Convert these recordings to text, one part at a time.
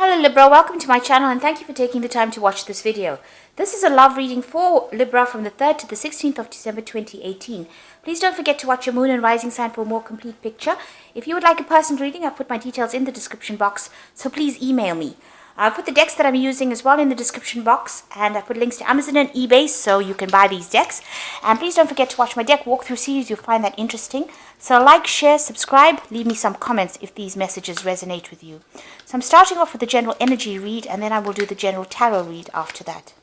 Hello Libra, welcome to my channel and thank you for taking the time to watch this video. This is a love reading for Libra from the 3rd to the 16th of December 2018. Please don't forget to watch your moon and rising sign for a more complete picture. If you would like a personal reading, I've put my details in the description box, so please email me. I've put the decks that I'm using as well in the description box, and I put links to Amazon and eBay so you can buy these decks. And please don't forget to watch my deck walkthrough series, you'll find that interesting. So like, share, subscribe, leave me some comments if these messages resonate with you. So I'm starting off with the general energy read, and then I will do the general tarot read after that.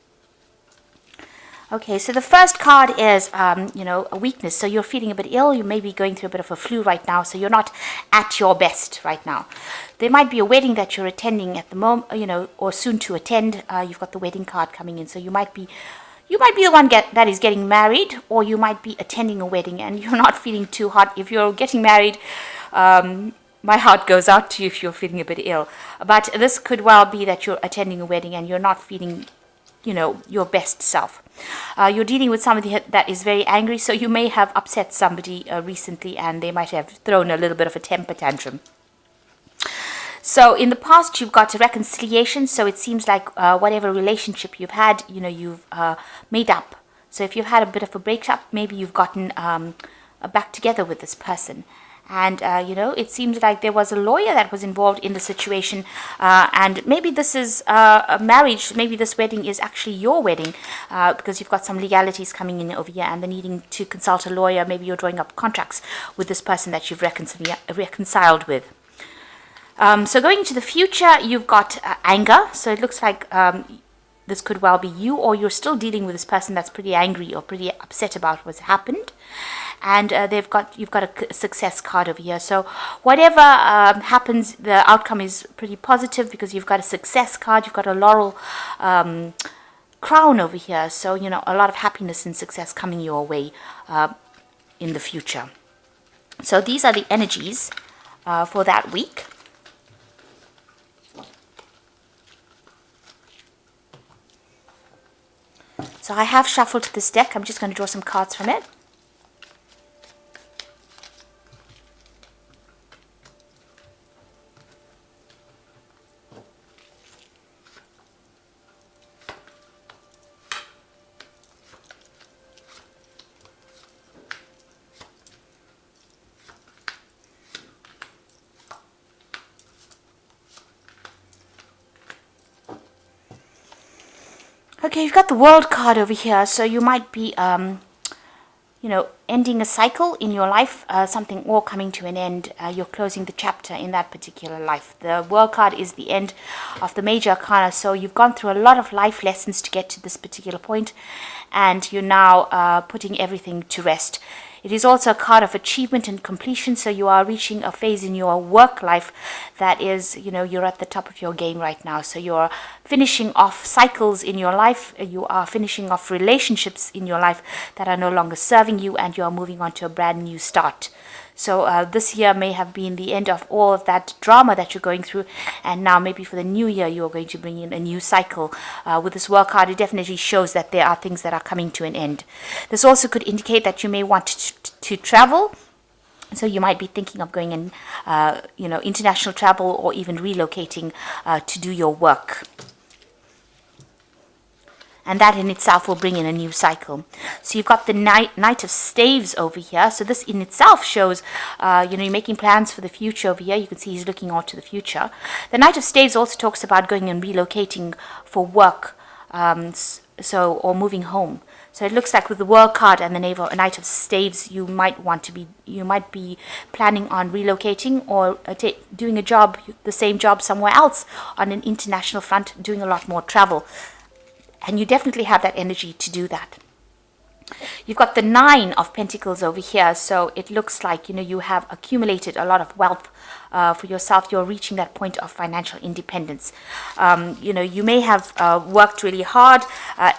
Okay, so the first card is, a weakness. So you're feeling a bit ill. You may be going through a bit of a flu right now. So you're not at your best right now. There might be a wedding that you're attending at the moment, or soon to attend. You've got the wedding card coming in. So you might be the one that is getting married, or you might be attending a wedding and you're not feeling too hot. If you're getting married, my heart goes out to you if you're feeling a bit ill. But this could well be that you're attending a wedding and you're not feeling your best self. You're dealing with somebody that is very angry, so you may have upset somebody recently and they might have thrown a little bit of a temper tantrum. So in the past, you've got a reconciliation, so it seems like whatever relationship you've had, you've made up. So if you've had a bit of a breakup, maybe you've gotten back together with this person. And, it seems like there was a lawyer that was involved in the situation. And maybe this is a marriage. Maybe this wedding is actually your wedding because you've got some legalities coming in over here and they're needing to consult a lawyer. Maybe you're drawing up contracts with this person that you've reconciled with. So going into the future, you've got anger. So it looks like this could well be you, or you're still dealing with this person that's pretty angry or pretty upset about what's happened. And you've got a success card over here. So whatever happens, the outcome is pretty positive because you've got a success card. You've got a laurel crown over here. So, a lot of happiness and success coming your way in the future. So these are the energies for that week. So I have shuffled this deck. I'm just going to draw some cards from it. Okay, you've got the World card over here, so you might be, ending a cycle in your life, something all coming to an end. You're closing the chapter in that particular life. The World card is the end of the major arcana, so you've gone through a lot of life lessons to get to this particular point, and you're now putting everything to rest. It is also a card of achievement and completion, so you are reaching a phase in your work life that is, you're at the top of your game right now. So you're finishing off cycles in your life, you are finishing off relationships in your life that are no longer serving you, and you are moving on to a brand new start. So this year may have been the end of all of that drama that you're going through, and now maybe for the new year you're going to bring in a new cycle. With this World card, it definitely shows that there are things that are coming to an end. This also could indicate that you may want to travel. So you might be thinking of going in, international travel, or even relocating to do your work. And that in itself will bring in a new cycle. So you've got the Knight of Staves over here. So this in itself shows, you're making plans for the future over here. You can see he's looking out to the future. The Knight of Staves also talks about going and relocating for work, or moving home. So it looks like with the World card and the Knight of Staves, you might be planning on relocating or doing a job, the same job somewhere else on an international front, doing a lot more travel. And you definitely have that energy to do that. You've got the 9 of Pentacles over here. So it looks like, you have accumulated a lot of wealth for yourself. You're reaching that point of financial independence. You may have worked really hard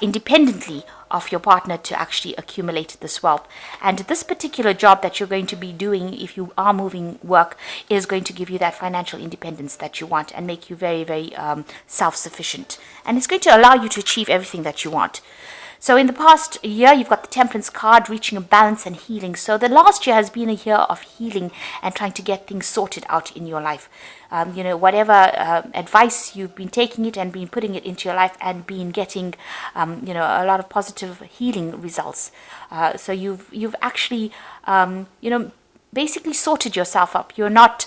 independently of your partner to actually accumulate this wealth. And this particular job that you're going to be doing, if you are moving work, is going to give you that financial independence that you want and make you very, very self-sufficient. And it's going to allow you to achieve everything that you want. So in the past year, you've got the Temperance card, reaching a balance and healing. So the last year has been a year of healing and trying to get things sorted out in your life. Whatever advice you've been taking it and been putting it into your life and been getting, a lot of positive healing results. So you've actually, basically sorted yourself up. You're not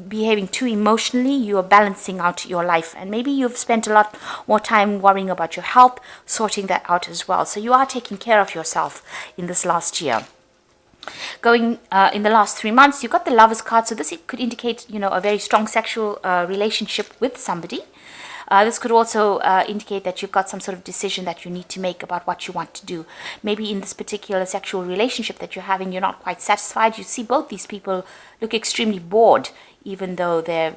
behaving too emotionally. You are balancing out your life, and maybe you've spent a lot more time worrying about your health, sorting that out as well. So you are taking care of yourself in this last year. Going in the last 3 months, you got the Lovers card. So this could indicate, a very strong sexual relationship with somebody. This could also indicate that you've got some sort of decision that you need to make about what you want to do. Maybe in this particular sexual relationship that you're having, you're not quite satisfied. You see both these people look extremely bored, even though they're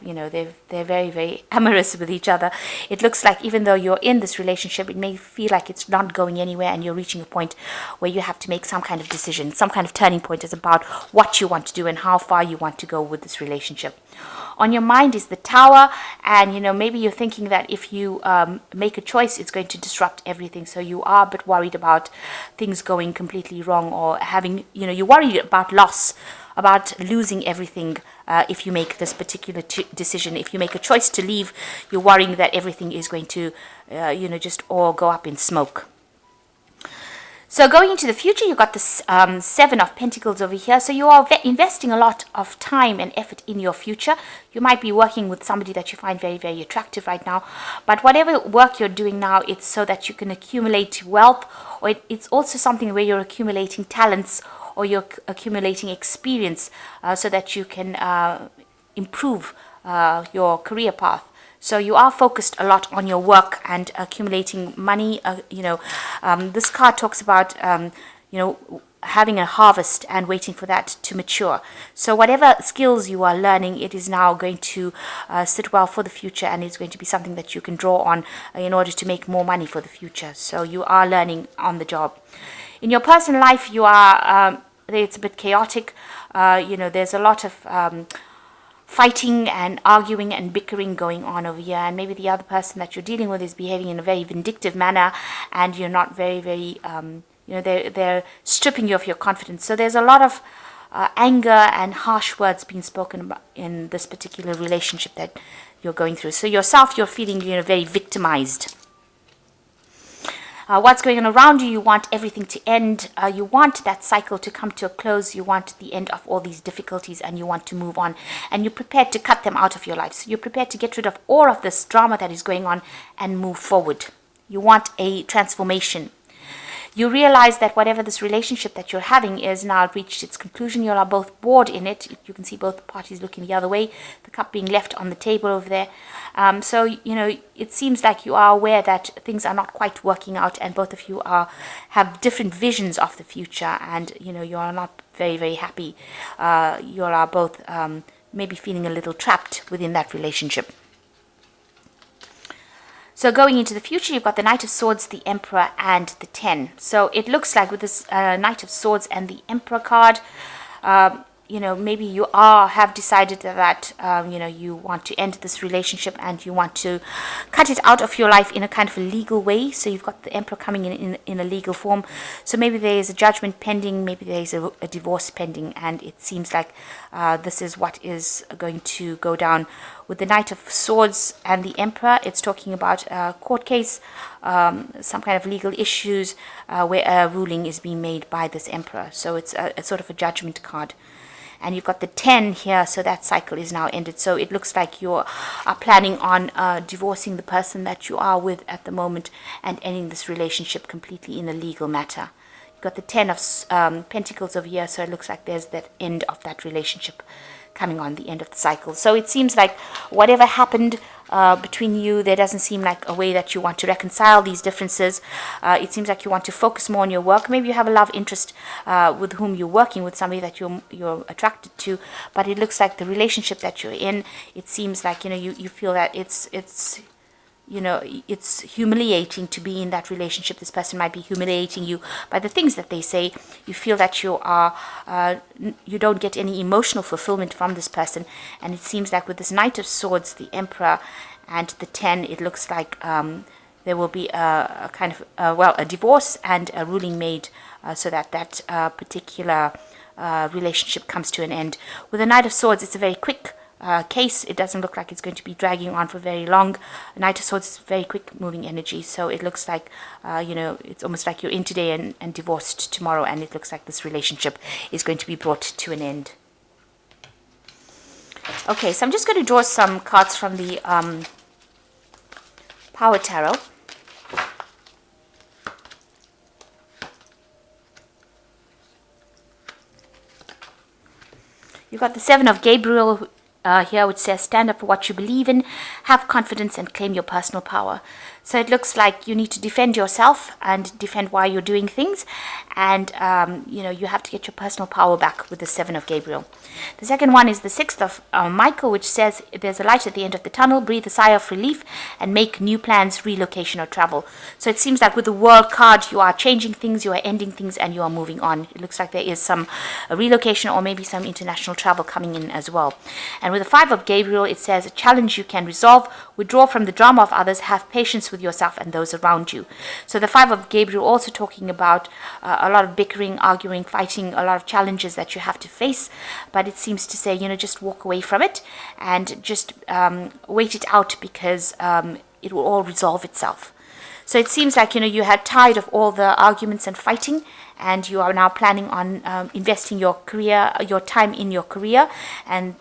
very, very amorous with each other. It looks like even though you're in this relationship, it may feel like it's not going anywhere, and you're reaching a point where you have to make some kind of decision, some kind of turning point is about what you want to do and how far you want to go with this relationship. On your mind is the Tower, and maybe you're thinking that if you make a choice, it's going to disrupt everything. So you are a bit worried about things going completely wrong, or having, you're worried about loss, about losing everything if you make this particular decision. If you make a choice to leave, you're worrying that everything is going to, just all go up in smoke. So going into the future, you've got this 7 of Pentacles over here. So you are investing a lot of time and effort in your future. You might be working with somebody that you find very, very attractive right now. But whatever work you're doing now, it's so that you can accumulate wealth, or it's also something where you're accumulating talents, or you're accumulating experience so that you can improve your career path. So you are focused a lot on your work and accumulating money. This card talks about, having a harvest and waiting for that to mature. So whatever skills you are learning, it is now going to sit well for the future, and it's going to be something that you can draw on in order to make more money for the future. So you are learning on the job. In your personal life, you are, it's a bit chaotic. There's a lot of fighting and arguing and bickering going on over here, and maybe the other person that you're dealing with is behaving in a very vindictive manner, and you're not very, very, they're stripping you of your confidence. So there's a lot of anger and harsh words being spoken about in this particular relationship that you're going through. So yourself, you're feeling, very victimized. What's going on around you, you want everything to end. You want that cycle to come to a close. You want the end of all these difficulties, and you want to move on. And you're prepared to cut them out of your life. So you're prepared to get rid of all of this drama that is going on and move forward. You want a transformation. You realize that whatever this relationship that you're having is now reached its conclusion. You are both bored in it. You can see both parties looking the other way, the cup being left on the table over there. So it seems like you are aware that things are not quite working out, and both of you have different visions of the future, and you are not very, very happy. You are both maybe feeling a little trapped within that relationship. So going into the future, you've got the Knight of Swords, the Emperor, and the 10. So it looks like with this Knight of Swords and the Emperor card, maybe you have decided that, you want to end this relationship and you want to cut it out of your life in a kind of a legal way. So you've got the Emperor coming in a legal form. So maybe there is a judgment pending, maybe there is a divorce pending, and it seems like this is what is going to go down. With the Knight of Swords and the Emperor, it's talking about a court case, some kind of legal issues where a ruling is being made by this Emperor. So it's a sort of a judgment card. And you've got the 10 here, so that cycle is now ended. So it looks like you are planning on divorcing the person that you are with at the moment and ending this relationship completely in a legal matter. You've got the 10 of Pentacles over here, so it looks like there's that end of that relationship coming on, the end of the cycle. So it seems like whatever happened between you, there doesn't seem like a way that you want to reconcile these differences. It seems like you want to focus more on your work. Maybe you have a love interest with whom you're working with, somebody that you're attracted to, but it looks like the relationship that you're in, it seems like you feel that it's humiliating to be in that relationship. This person might be humiliating you by the things that they say. You feel that you don't get any emotional fulfillment from this person. And it seems like with this Knight of Swords, the Emperor, and the 10, it looks like there will be a kind of, a divorce and a ruling made so that that particular relationship comes to an end. With the Knight of Swords, it's a very quick case. It doesn't look like it's going to be dragging on for very long. Knight of Swords is very quick moving energy, so it looks like it's almost like you're in today and divorced tomorrow, and it looks like this relationship is going to be brought to an end. Okay, so I'm just going to draw some cards from the Power Tarot. You've got the Seven of Gabriel here, which says, stand up for what you believe in, have confidence, and claim your personal power. So it looks like you need to defend yourself and defend why you're doing things. And, you have to get your personal power back with the Seven of Gabriel. The second one is the Sixth of Michael, which says, there's a light at the end of the tunnel, breathe a sigh of relief, and make new plans, relocation, or travel. So it seems like with the World card, you are changing things, you are ending things, and you are moving on. It looks like there is some relocation or maybe some international travel coming in as well. And with the Five of Gabriel, it says, a challenge you can resolve, withdraw from the drama of others, have patience with yourself and those around you. So the Five of Gabriel also talking about a lot of bickering, arguing, fighting, a lot of challenges that you have to face. But it seems to say, just walk away from it and just wait it out, because it will all resolve itself. So it seems like, you had tired of all the arguments and fighting, and you are now planning on investing your time in your career, and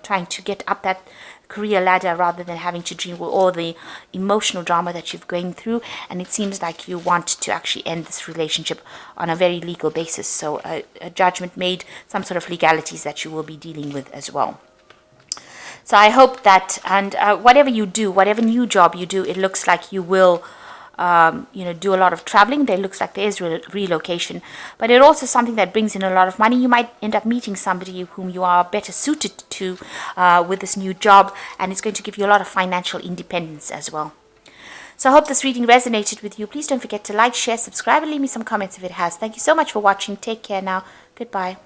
trying to get up that career ladder rather than having to deal with all the emotional drama that you've going through. And it seems like you want to actually end this relationship on a very legal basis. So a judgment made, some sort of legalities that you will be dealing with as well. So I hope that, and whatever you do, whatever new job you do, it looks like you will do a lot of traveling. There looks like there is relocation, but it also something that brings in a lot of money. You might end up meeting somebody whom you are better suited to with this new job, and it's going to give you a lot of financial independence as well. So I hope this reading resonated with you. Please don't forget to like, share, subscribe, and leave me some comments if it has. Thank you so much for watching. Take care now. Goodbye.